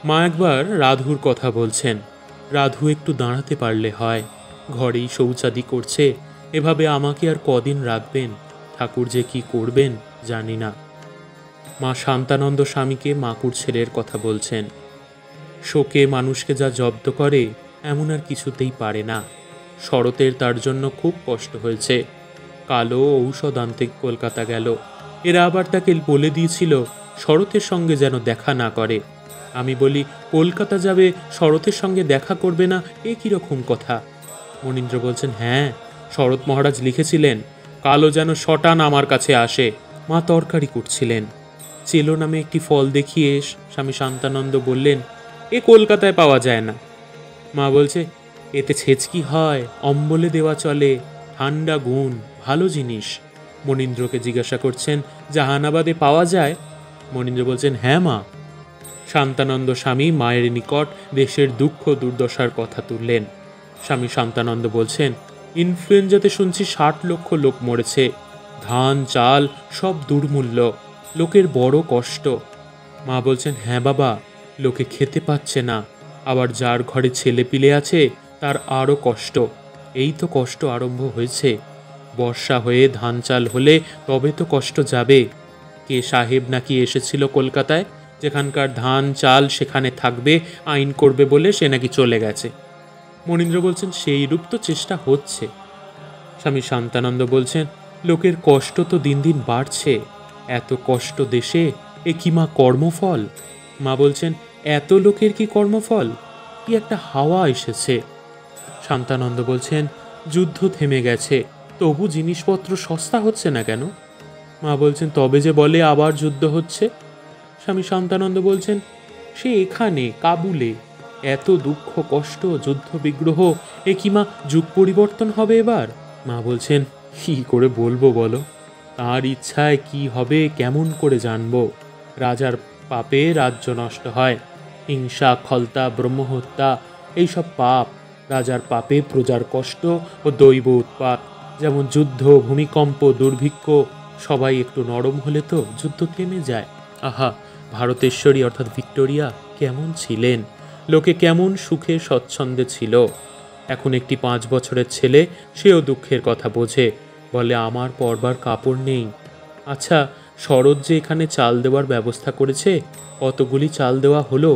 মা একবার রাধুর কথা বলছেন। রাধু একটু দাঁড়াতে পারলে হয়, ঘরেই শৌচাদি করছে, এভাবে আমাকে আর কদিন রাখবেন? ঠাকুর যে কি করবেন জানি না। মা শান্তানন্দ স্বামীকে মাকুড় ছেলের কথা বলছেন। শোকে মানুষকে যা জব্দ করে এমন আর কিছুতেই পারে না। শরতের তার জন্য খুব কষ্ট হয়েছে। কালো ঔষধ আনতে কলকাতা গেল। এরা আবার তাকে বলে দিয়েছিল শরতের সঙ্গে যেন দেখা না করে। আমি বলি, কলকাতা যাবে, শরতের সঙ্গে দেখা করবে না, এ কীরকম কথা? মনীন্দ্র বলছেন, হ্যাঁ, শরৎ মহারাজ লিখেছিলেন কালো যেন শটান আমার কাছে আসে। মা তরকারি করছিলেন। চেলো নামে একটি ফল দেখিয়ে স্বামী শান্তানন্দ বললেন, এ কলকাতায় পাওয়া যায় না। মা বলছে, এতে ছেচকি হয়, অম্বলে দেওয়া চলে, ঠান্ডা গুণ, ভালো জিনিস। মনীন্দ্রকে জিজ্ঞাসা করছেন, জাহানাবাদে পাওয়া যায়? মনীন্দ্র বলছেন, হ্যাঁ মা। শান্তানন্দ স্বামী মায়ের নিকট দেশের দুঃখ দুর্দশার কথা তুললেন। স্বামী শান্তানন্দ বলছেন, ইনফ্লুয়েঞ্জাতে শুনছি 60 লক্ষ লোক মরেছে, ধান চাল সব দুর্মূল্য, লোকের বড় কষ্ট। মা বলছেন, হ্যাঁ বাবা, লোকে খেতে পাচ্ছে না, আবার যার ঘরে ছেলে পিলে আছে তার আরও কষ্ট। এই তো কষ্ট আরম্ভ হয়েছে, বর্ষা হয়ে ধান চাল হলে তবে তো কষ্ট যাবে। কে সাহেব নাকি এসেছিল কলকাতায়, যেখানকার ধান চাল সেখানে থাকবে আইন করবে বলে, সে নাকি চলে গেছে। মনীন্দ্র বলছেন, সেই রূপ তো চেষ্টা হচ্ছে। স্বামী শান্তানন্দ বলছেন, লোকের কষ্ট তো দিন দিন বাড়ছে, এত কষ্ট দেশে, এ কি মা কর্মফল? মা বলছেন, এত লোকের কি কর্মফল? কি একটা হাওয়া এসেছে। শান্তানন্দ বলছেন, যুদ্ধ থেমে গেছে, তবু জিনিসপত্র সস্তা হচ্ছে না কেন? মা বলছেন, তবে যে বলে আবার যুদ্ধ হচ্ছে। স্বামী শান্তানন্দ বলছেন, সে এখানে কাবুলে, এত দুঃখ কষ্ট যুদ্ধ বিগ্রহ, এ কি মা যুগ পরিবর্তন হবে এবার? মা বলছেন, কি করে বলবো বলো, তার ইচ্ছায় কি হবে কেমন করে জানবো? রাজার পাপে রাজ্য নষ্ট হয়, হিংসা খলতা ব্রহ্মহত্যা এইসব পাপ। রাজার পাপে প্রজার কষ্ট ও দৈব উৎপাত। যেমন যুদ্ধ, ভূমিকম্প, দুর্ভিক্ষ, সবাই একটু নরম হলে তো যুদ্ধ থেমে যায়। আহা, ভারতেশ্বরী অর্থাৎ ভিক্টোরিয়া কেমন ছিলেন, লোকে কেমন সুখে স্বচ্ছন্দে ছিল। এখন একটি 5 বছরের ছেলে, সেও দুঃখের কথা বোঝে, বলে আমার পরবার কাপড় নেই। আচ্ছা, শরৎ যে এখানে চাল দেওয়ার ব্যবস্থা করেছে, কতগুলি চাল দেওয়া হলো?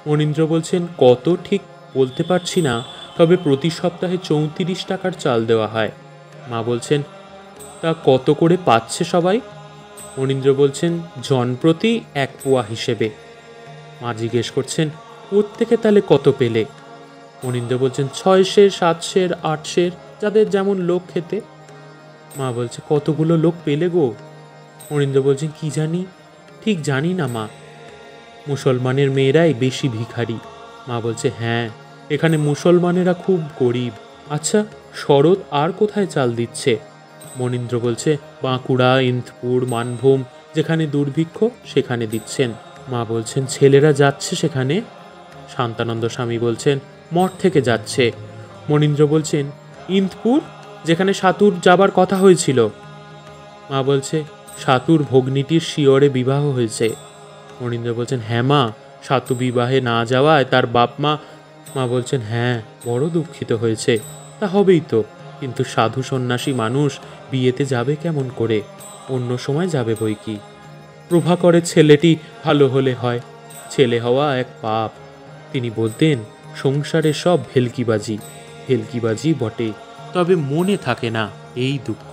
মনীন্দ্র বলছেন, কত ঠিক বলতে পারছি না, তবে প্রতি সপ্তাহে 34 টাকার চাল দেওয়া হয়। মা বলছেন, তা কত করে পাচ্ছে সবাই? মনীন্দ্র বলছেন, জনপ্রতি 1 পোয়া হিসেবে। মা জিজ্ঞেস করছেন, প্রত্যেকে তাহলে কত পেলে? মনীন্দ্র বলছেন, 6 সের, 7 সের, 8 সের, যাদের যেমন লোক খেতে। মা বলছে, কতগুলো লোক পেলে গো? মনীন্দ্র বলছেন, কি জানি, ঠিক জানি না মা। মুসলমানের মেয়েরাই বেশি ভিখারি। মা বলছে, হ্যাঁ, এখানে মুসলমানেরা খুব গরিব। আচ্ছা, শরৎ আর কোথায় চাল দিচ্ছে? মনীন্দ্র বলছে, বাঁকুড়া, ইন্দপুর, মানভূম, যেখানে দুর্ভিক্ষ সেখানে দিচ্ছেন। মা বলছেন, ছেলেরা যাচ্ছে সেখানে? শান্তানন্দ স্বামী বলছেন, মঠ থেকে যাচ্ছে। মনীন্দ্র বলছেন, ইন্দপুর, যেখানে সাতুর যাবার কথা হয়েছিল? মা বলছে, সাতুর ভগ্নীটির শিয়রে বিবাহ হয়েছে। মনীন্দ্র বলছেন, হ্যাঁ মা, সাতু বিবাহে না যাওয়ায় তার বাপ মা। মা বলছেন, হ্যাঁ, বড় দুঃখিত হয়েছে। তা হবেই তো, কিন্তু সাধু সন্ন্যাসী মানুষ বিয়েতে যাবে কেমন করে? অন্য সময় যাবে বই কি। প্রভাকরের ছেলেটি ভালো হলে হয়, ছেলে হওয়া এক পাপ। তিনি বলতেন, সংসারে সব ভেলকিবাজি, ভেলকিবাজি বটে, তবে মনে থাকে না, এই দুঃখ।